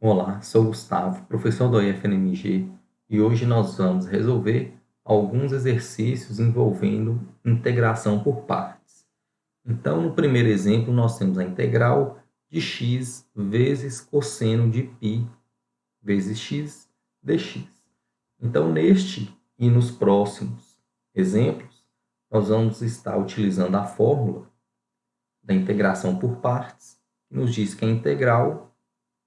Olá, sou Gustavo, professor do IFNMG, e hoje nós vamos resolver alguns exercícios envolvendo integração por partes. Então, no primeiro exemplo, nós temos a integral de x vezes cosseno de π vezes x dx. Então, neste e nos próximos exemplos, nós vamos estar utilizando a fórmula da integração por partes, que nos diz que a integral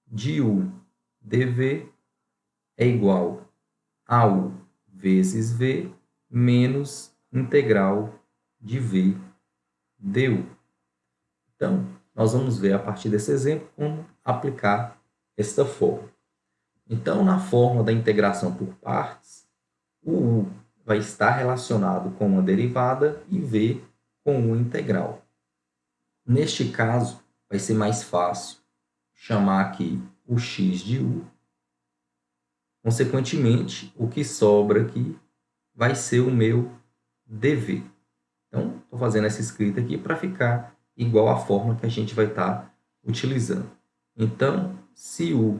de u dv é igual a u vezes v menos integral de v du. Então, nós vamos ver a partir desse exemplo como aplicar esta fórmula. Então, na fórmula da integração por partes, o u vai estar relacionado com uma derivada e v com uma integral. Neste caso, vai ser mais fácil chamar aqui o x de u. Consequentemente, o que sobra aqui vai ser o meu dv. Então, estou fazendo essa escrita aqui para ficar igual à fórmula que a gente vai estar utilizando. Então, se u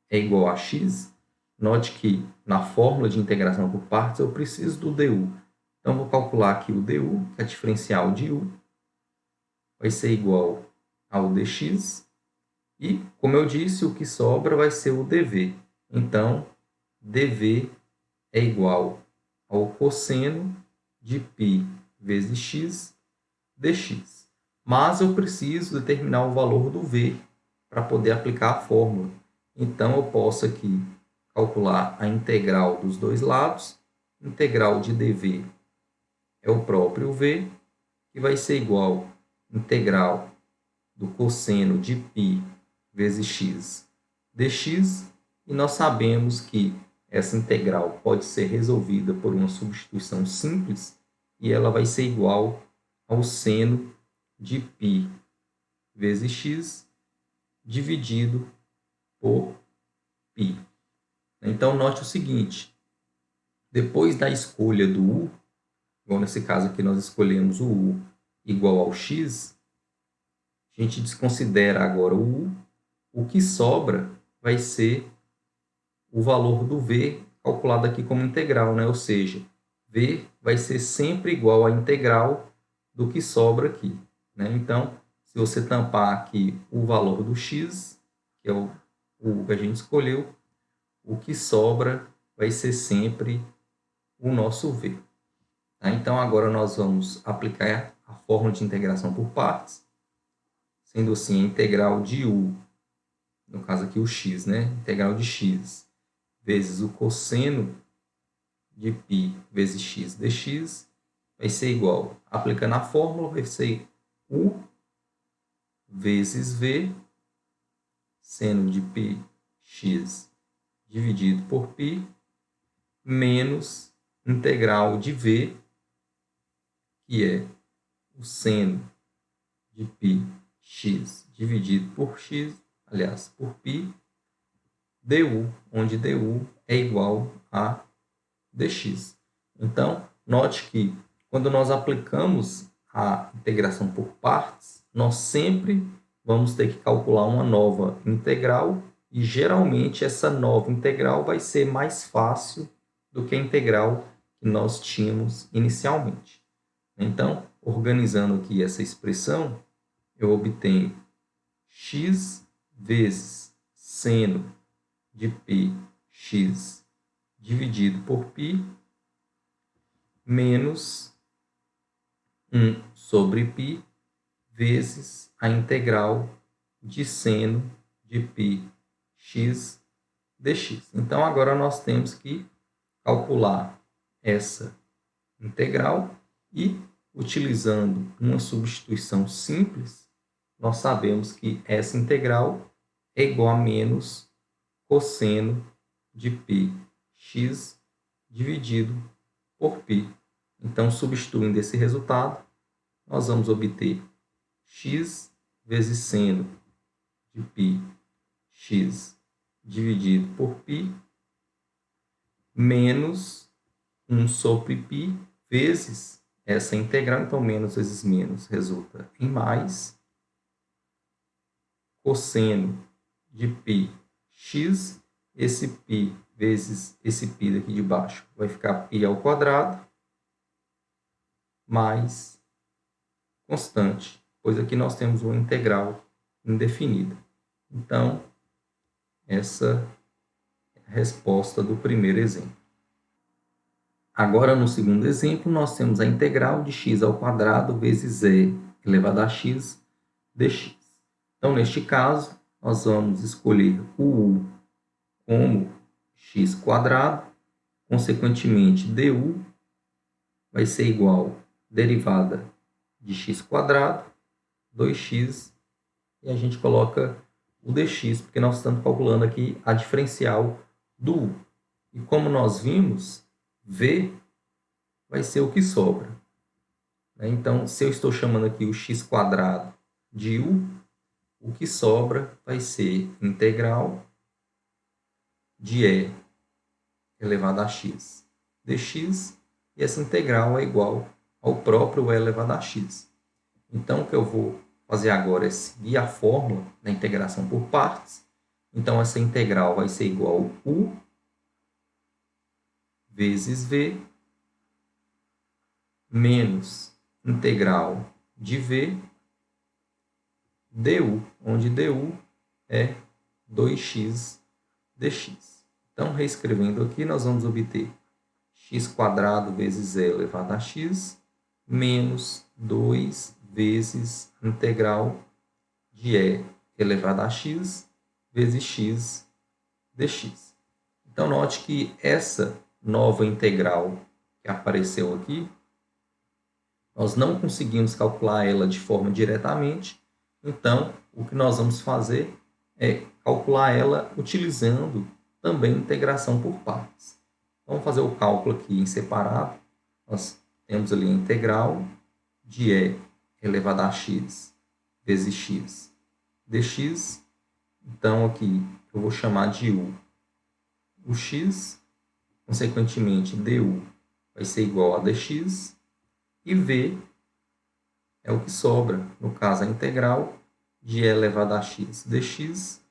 é igual a x, note que na fórmula de integração por partes eu preciso do du. Então, vou calcular aqui o du, que é a diferencial de u, vai ser igual ao dx. E, como eu disse, o que sobra vai ser o dv. Então, dv é igual ao cosseno de π vezes x dx. Mas eu preciso determinar o valor do v para poder aplicar a fórmula. Então, eu posso aqui calcular a integral dos dois lados. Integral de dv é o próprio v, que vai ser igual à integral do cosseno de π vezes x dx. E nós sabemos que essa integral pode ser resolvida por uma substituição simples e ela vai ser igual ao seno de π vezes x dividido por π. Então, note o seguinte, depois da escolha do u, igual nesse caso aqui nós escolhemos o u igual ao x, a gente desconsidera agora o que sobra vai ser o valor do v calculado aqui como integral, né? Ou seja, v vai ser sempre igual à integral do que sobra aqui, né? Então, se você tampar aqui o valor do x, que é o que a gente escolheu, o que sobra vai ser sempre o nosso v. Tá? Então, agora nós vamos aplicar a fórmula de integração por partes, sendo assim a integral de u, no caso aqui o x, né? Integral de x vezes o cosseno de π vezes x dx vai ser igual, aplicando a fórmula, vai ser u vezes v, seno de πx dividido por π, menos integral de v, que é o seno de πx dividido por x, aliás, por π, du, onde du é igual a dx. Então, note que quando nós aplicamos a integração por partes, nós sempre vamos ter que calcular uma nova integral e, geralmente, essa nova integral vai ser mais fácil do que a integral que nós tínhamos inicialmente. Então, organizando aqui essa expressão, eu obtenho x vezes seno de πx dividido por π menos 1 sobre π vezes a integral de seno de πx dx. Então, agora nós temos que calcular essa integral e, utilizando uma substituição simples, nós sabemos que essa integral é igual a menos cosseno de πx dividido por π. Então, substituindo esse resultado, nós vamos obter x vezes seno de πx dividido por π menos 1 sobre π vezes essa integral. Então, menos vezes menos resulta em mais cosseno de πx x, esse π vezes esse π daqui de baixo vai ficar π ao quadrado, mais constante, pois aqui nós temos uma integral indefinida. Então, essa é a resposta do primeiro exemplo. Agora, no segundo exemplo, nós temos a integral de x ao quadrado vezes e elevado a x dx. Então, neste caso, nós vamos escolher o u como x quadrado, consequentemente, du vai ser igual a derivada de x quadrado, 2x, e a gente coloca o dx, porque nós estamos calculando aqui a diferencial do u. E como nós vimos, v vai ser o que sobra. Então, se eu estou chamando aqui o x quadrado de u, o que sobra vai ser integral de e elevado a x dx, e essa integral é igual ao próprio e elevado a x. Então, o que eu vou fazer agora é seguir a fórmula da integração por partes. Então, essa integral vai ser igual a u vezes v menos integral de v du, onde du é 2x dx. Então, reescrevendo aqui, nós vamos obter x quadrado vezes e elevado a x menos 2 vezes integral de e elevado a x vezes x dx. Então, note que essa nova integral que apareceu aqui, nós não conseguimos calcular ela de forma diretamente. Então, o que nós vamos fazer é calcular ela utilizando também integração por partes. Vamos fazer o cálculo aqui em separado. Nós temos ali a integral de e elevado a x vezes x dx. Então, aqui eu vou chamar de u o x, consequentemente, du vai ser igual a dx, e v é o que sobra, no caso, a integral de e elevado a x dx,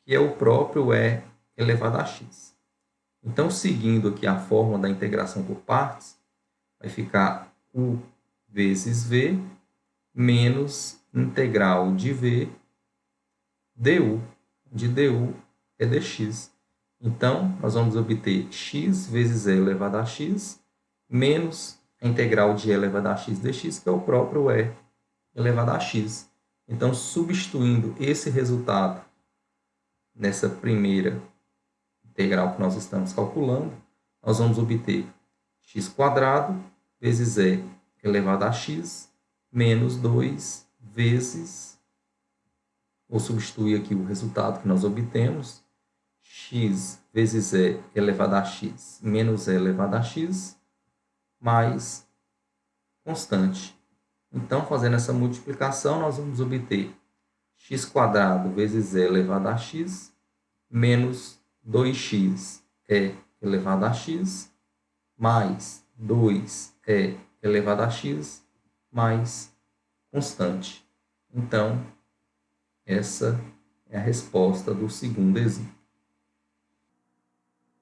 que é o próprio e elevado a x. Então, seguindo aqui a fórmula da integração por partes, vai ficar u vezes v menos integral de v du, onde du é dx. Então, nós vamos obter x vezes e elevado a x menos a integral de e elevado a x dx, que é o próprio e elevado a x. Então, substituindo esse resultado nessa primeira integral que nós estamos calculando, nós vamos obter x quadrado vezes e elevado a x menos 2 vezes, vou substituir aqui o resultado que nós obtemos, x vezes e elevado a x menos e elevado a x mais constante. Então, fazendo essa multiplicação, nós vamos obter x quadrado vezes e elevado a x menos 2x e elevado a x mais 2e elevado a x mais constante. Então, essa é a resposta do segundo exemplo.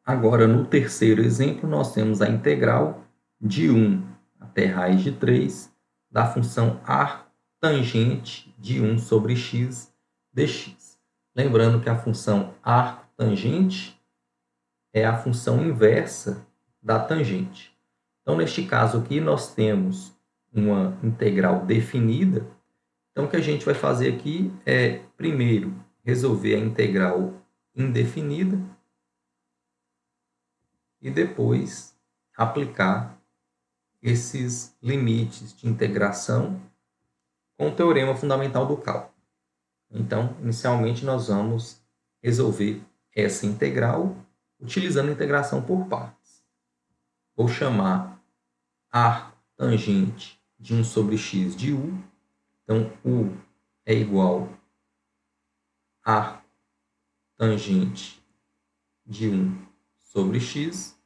Agora, no terceiro exemplo, nós temos a integral de 1 até raiz de 3 da função arco tangente de 1 sobre x dx. Lembrando que a função arco tangente é a função inversa da tangente. Então, neste caso aqui, nós temos uma integral definida. Então, o que a gente vai fazer aqui é, primeiro, resolver a integral indefinida e depois aplicar esses limites de integração com o teorema fundamental do cálculo. Então, inicialmente, nós vamos resolver essa integral utilizando a integração por partes. Vou chamar arco tangente de 1 sobre x de u. Então, u é igual a arco tangente de 1 sobre x.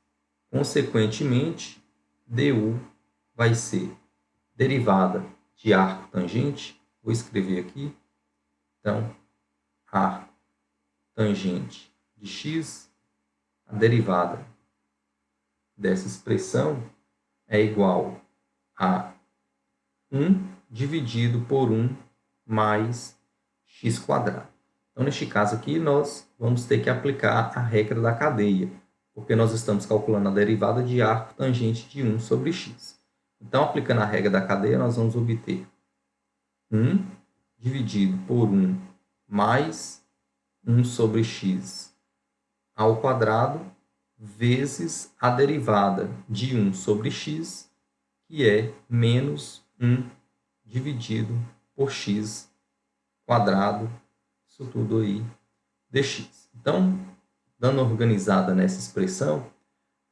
Consequentemente, du vai ser derivada de arco tangente. Vou escrever aqui. Então, arco tangente de x, a derivada dessa expressão é igual a 1 dividido por 1 mais x quadrado. Então, neste caso aqui, nós vamos ter que aplicar a regra da cadeia, porque nós estamos calculando a derivada de arco tangente de 1 sobre x. Então, aplicando a regra da cadeia, nós vamos obter 1 dividido por 1 mais 1 sobre x ao quadrado vezes a derivada de 1 sobre x, que é menos 1 dividido por x quadrado, isso tudo aí, dx. Então, dando uma organizada nessa expressão,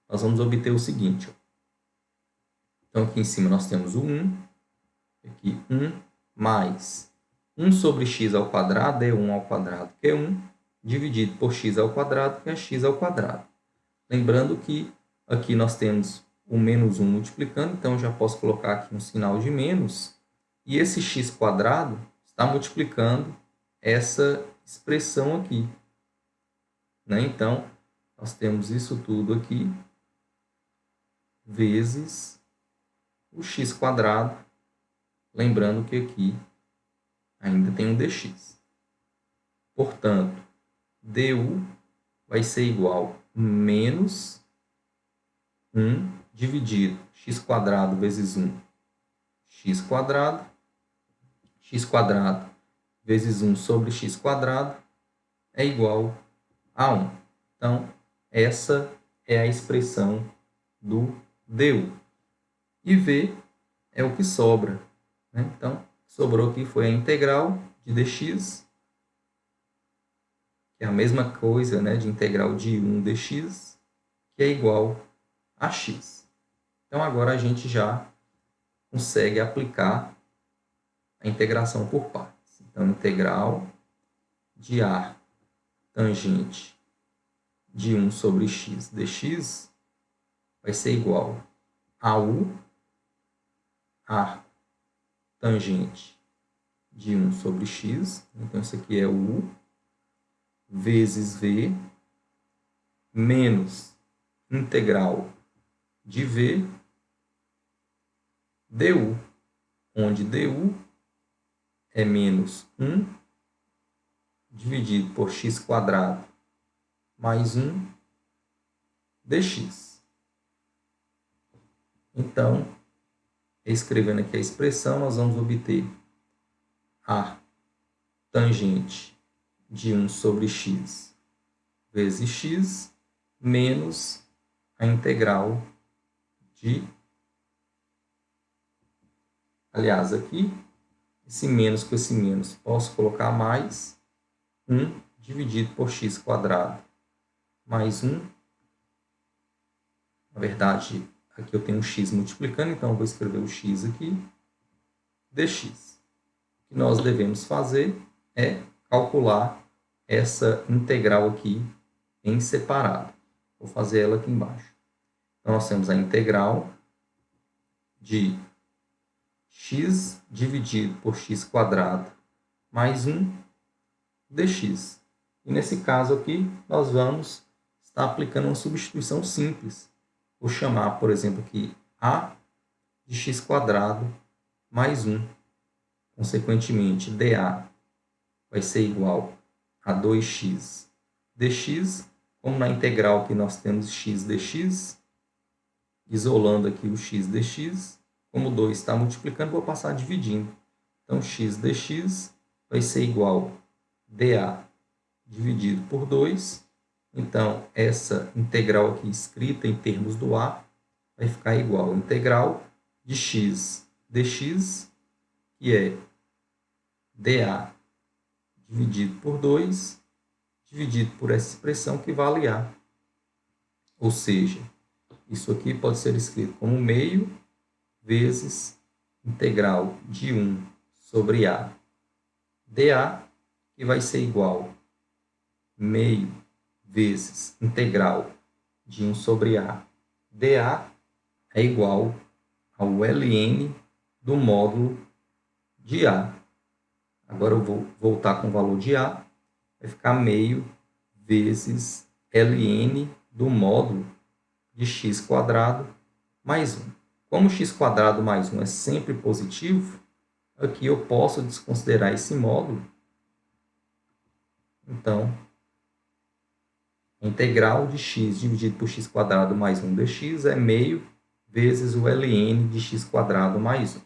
nós vamos obter o seguinte. Ó. Então, aqui em cima nós temos o 1, aqui 1 mais 1 sobre x ao quadrado é 1 ao quadrado, que é 1, dividido por x ao quadrado, que é x ao quadrado. Lembrando que aqui nós temos o menos 1 multiplicando, então eu já posso colocar aqui um sinal de menos, e esse x quadrado está multiplicando essa expressão aqui. Né? Então, nós temos isso tudo aqui, vezes o x quadrado, lembrando que aqui ainda tem um dx. Portanto, du vai ser igual a menos 1 dividido x quadrado vezes 1, x quadrado vezes 1 sobre x quadrado é igual a 1. Então, essa é a expressão do du. E v é o que sobra. Né? Então, o que sobrou aqui foi a integral de dx, que é a mesma coisa, né, de integral de 1 dx, que é igual a x. Então, agora a gente já consegue aplicar a integração por partes. Então, integral de arco tangente de 1 sobre x dx vai ser igual a u arco tangente de 1 sobre x. Então, isso aqui é u vezes v menos integral de v du, onde du é menos 1 dividido por x quadrado mais 1 dx. Então, escrevendo aqui a expressão, nós vamos obter a tangente de 1 sobre x vezes x menos a integral de... Aliás, aqui, esse menos com esse menos, posso colocar mais 1 dividido por x quadrado mais 1. Na verdade, aqui eu tenho um x multiplicando, então eu vou escrever o x aqui, dx. O que nós devemos fazer é calcular essa integral aqui em separado. Vou fazer ela aqui embaixo. Então, nós temos a integral de x dividido por x quadrado mais 1 dx. E nesse caso aqui, nós vamos estar aplicando uma substituição simples. Vou chamar, por exemplo, aqui a de x quadrado mais 1. Consequentemente, dA vai ser igual a 2x dx. Como na integral aqui nós temos x dx, isolando aqui o x dx, como 2 está multiplicando, vou passar dividindo. Então, x dx vai ser igual a dA dividido por 2. Então, essa integral aqui escrita em termos do A vai ficar igual a integral de x dx, que é dA dividido por 2, dividido por essa expressão que vale A. Ou seja, isso aqui pode ser escrito como meio vezes integral de 1 sobre A dA, que vai ser igual a meio vezes integral de 1 sobre A dA é igual ao ln do módulo de A. Agora eu vou voltar com o valor de A, vai ficar meio vezes ln do módulo de x² mais 1. Como x² mais 1 é sempre positivo, aqui eu posso desconsiderar esse módulo. Então, a integral de x dividido por x² mais 1 dx é meio vezes o ln de x² mais 1.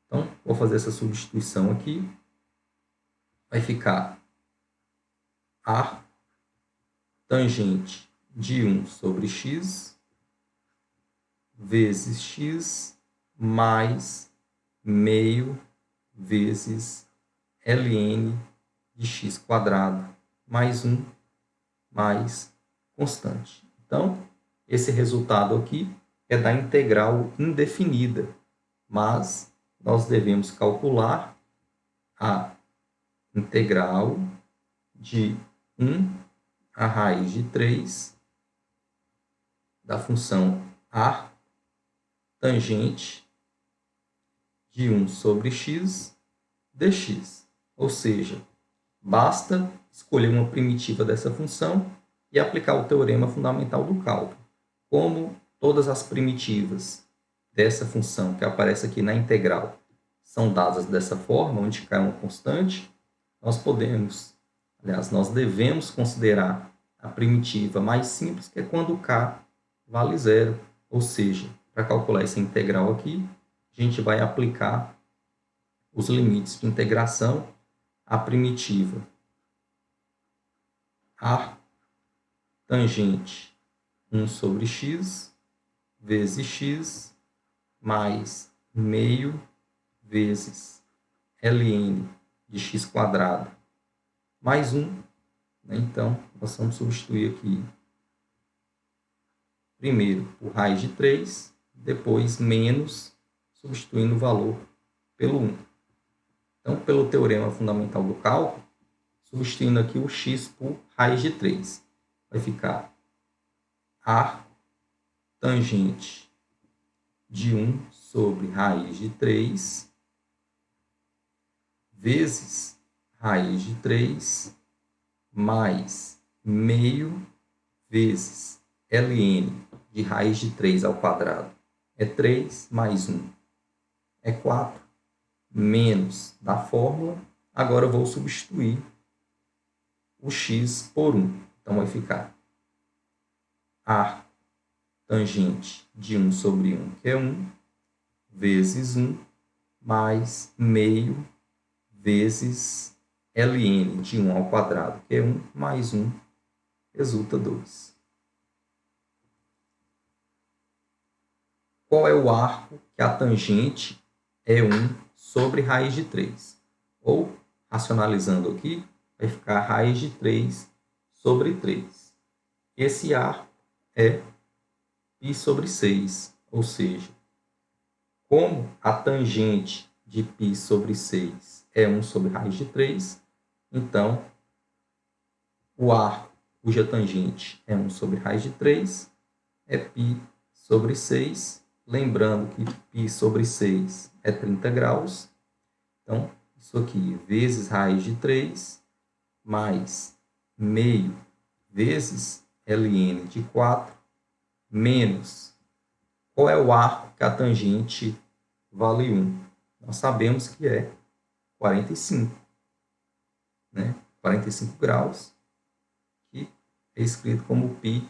Então, vou fazer essa substituição aqui. Vai ficar a tangente de 1 sobre x vezes x mais meio vezes ln de x² mais 1 mais constante. Então, esse resultado aqui é da integral indefinida, mas nós devemos calcular a integral de 1 a raiz de 3 da função a tangente de 1 sobre x dx. Ou seja, basta escolher uma primitiva dessa função e aplicar o teorema fundamental do cálculo. Como todas as primitivas dessa função que aparece aqui na integral são dadas dessa forma, onde k é uma constante, nós devemos considerar a primitiva mais simples, que é quando k vale zero. Ou seja, para calcular essa integral aqui, a gente vai aplicar os limites de integração à primitiva a tangente 1 sobre x vezes x mais meio vezes ln de x² mais 1. Então, nós vamos substituir aqui primeiro por raiz de 3, depois menos, substituindo o valor pelo 1. Então, pelo teorema fundamental do cálculo, substituindo aqui o x por raiz de 3, vai ficar a tangente de 1 sobre raiz de 3 vezes raiz de 3 mais meio vezes ln de raiz de 3 ao quadrado. É 3 mais 1 é 4, menos da fórmula. Agora eu vou substituir o x por 1. Então, vai ficar a tangente de 1 sobre 1, que é 1, vezes 1, mais meio vezes ln de 1 ao quadrado, que é 1, mais 1, resulta 2. Qual é o arco que a tangente é 1 sobre raiz de 3? Ou, racionalizando aqui, vai ficar raiz de 3 sobre 3. Esse arco é π sobre 6, ou seja, como a tangente de π sobre 6 é 1 sobre raiz de 3, então o arco cuja tangente é 1 sobre raiz de 3 é π sobre 6, lembrando que π sobre 6 é 30 graus, então isso aqui vezes raiz de 3 mais meio vezes ln de 4 menos, qual é o arco que a tangente vale 1? Nós sabemos que é 45, né? 45 graus, que é escrito como π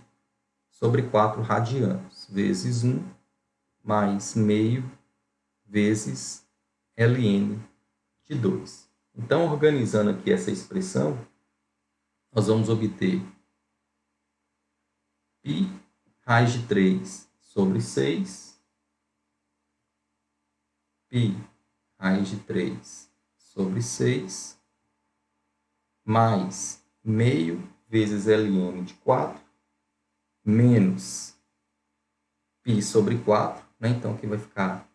sobre 4 radianos, vezes 1 mais meio vezes ln de 2. Então, organizando aqui essa expressão, nós vamos obter π raiz de 3 sobre 6, π raiz de 3 sobre 6, mais meio vezes ln de 4, menos π sobre 4, né? Então, aqui vai ficar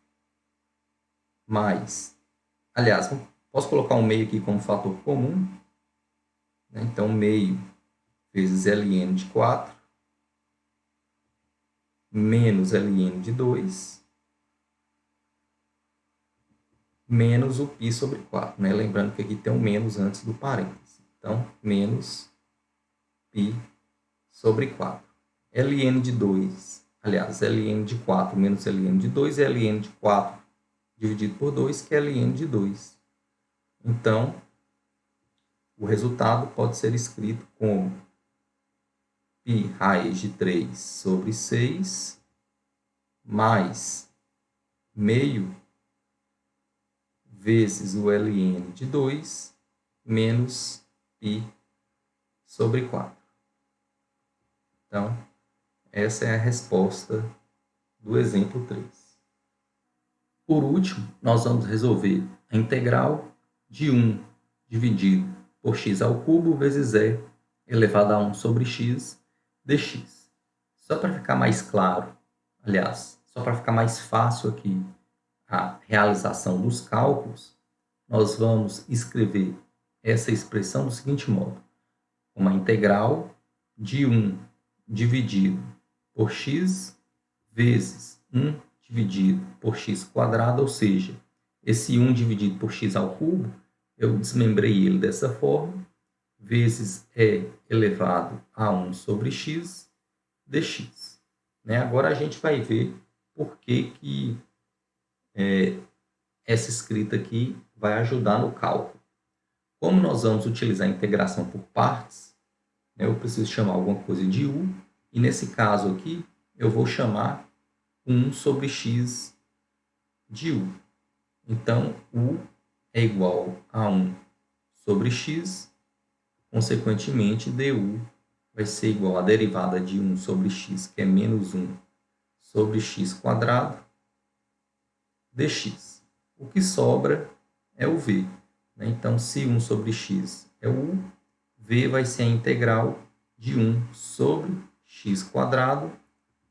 mais, aliás, posso colocar um meio aqui como fator comum, né? Então, meio vezes ln de 4, menos ln de 2, menos o π sobre 4, né? Lembrando que aqui tem um menos antes do parênteses. Então, menos π sobre 4. ln de 2, aliás, ln de 4 menos ln de 2 é ln de 4 dividido por 2, que é ln de 2. Então, o resultado pode ser escrito como π raiz de 3 sobre 6 mais meio vezes o ln de 2 menos π sobre 4. Então, essa é a resposta do exemplo 3. Por último, nós vamos resolver a integral de 1 dividido por x ao cubo vezes e elevado a 1 sobre x dx. Só para ficar mais claro, aliás, só para ficar mais fácil aqui a realização dos cálculos, nós vamos escrever essa expressão do seguinte modo: uma integral de 1 dividido por x vezes 1 dividido por x quadrado, ou seja, esse 1 dividido por x ao cubo, eu desmembrei ele dessa forma, vezes e elevado a 1 sobre x dx. Agora a gente vai ver por que essa escrita aqui vai ajudar no cálculo. Como nós vamos utilizar a integração por partes, eu preciso chamar alguma coisa de u, e nesse caso aqui eu vou chamar 1 sobre x de u. Então, u é igual a 1 sobre x, consequentemente, du vai ser igual à derivada de 1 sobre x, que é menos 1 sobre x quadrado, dx. O que sobra é o v. Então, se 1 sobre x é o u, v vai ser a integral de 1 sobre x quadrado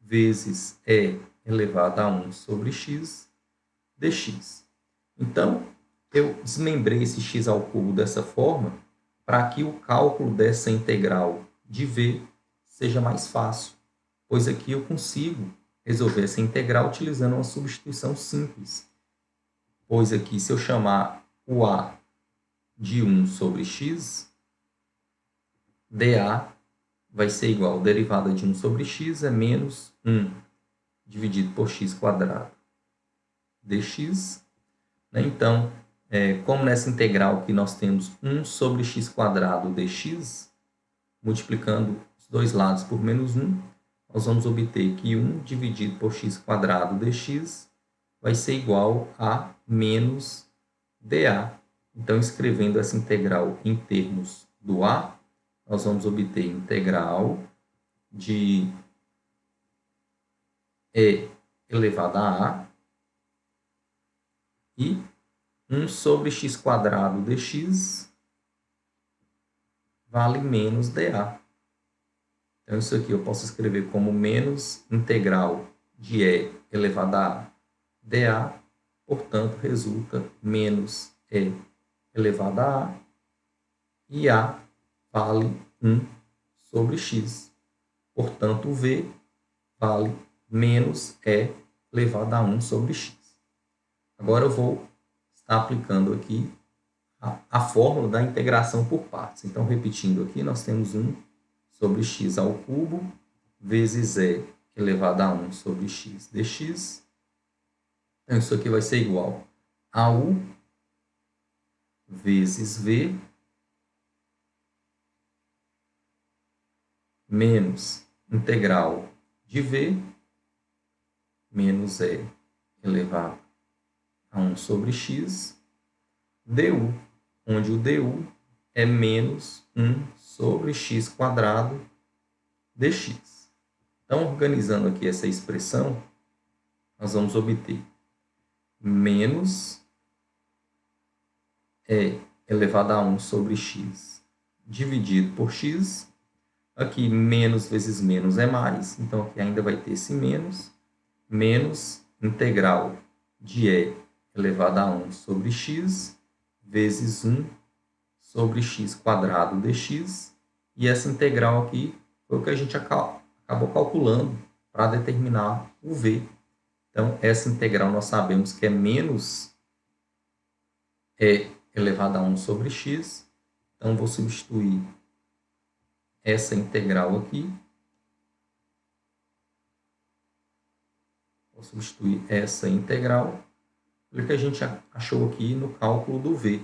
vezes e elevado a 1 sobre x dx. Então, eu desmembrei esse x ao cubo dessa forma para que o cálculo dessa integral de v seja mais fácil, pois aqui eu consigo resolver essa integral utilizando uma substituição simples. Pois aqui, se eu chamar o a de 1 sobre x, dA vai ser igual a derivada de 1 sobre x é menos 1 dividido por x quadrado dx. Então, como nessa integral aqui nós temos 1 sobre x quadrado dx, multiplicando os dois lados por menos 1, nós vamos obter que 1 dividido por x quadrado dx vai ser igual a menos dA. Então, escrevendo essa integral em termos do a, nós vamos obter integral de e elevado a e 1 sobre x quadrado dx vale menos dA. Então, isso aqui eu posso escrever como menos integral de e elevado a dA, portanto, resulta menos e elevado a e a vale 1 sobre x. Portanto, v vale menos e elevado a 1 sobre x. Agora eu vou estar aplicando aqui a fórmula da integração por partes. Então, repetindo aqui, nós temos 1 sobre x ao cubo vezes e elevado a 1 sobre x dx. Então, isso aqui vai ser igual a u vezes v menos integral de v menos e elevado a 1 sobre x du, onde o du é menos 1 sobre x quadrado dx. Então, organizando aqui essa expressão, nós vamos obter menos e elevado a 1 sobre x dividido por x. Aqui, menos vezes menos é mais, então aqui ainda vai ter esse menos integral de e elevado a 1 sobre x vezes 1 sobre x quadrado dx. E essa integral aqui foi o que a gente acabou calculando para determinar o v. Então, essa integral nós sabemos que é menos e elevado a 1 sobre x. Então, vou substituir essa integral aqui. Vou substituir essa integral pelo que a gente achou aqui no cálculo do v.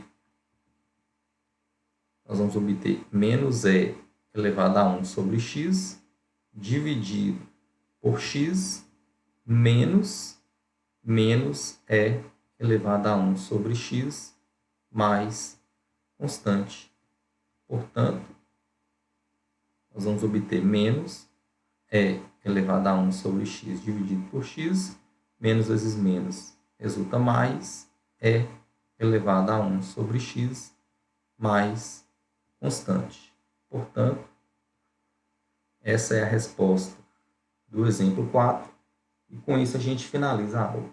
Nós vamos obter menos e elevado a 1 sobre x, dividido por x, menos e elevado a 1 sobre x, mais constante. Portanto, nós vamos obter menos e elevado a 1 sobre x dividido por x, menos vezes menos resulta mais e elevado a 1 sobre x, mais constante. Portanto, essa é a resposta do exemplo 4. E com isso a gente finaliza a aula.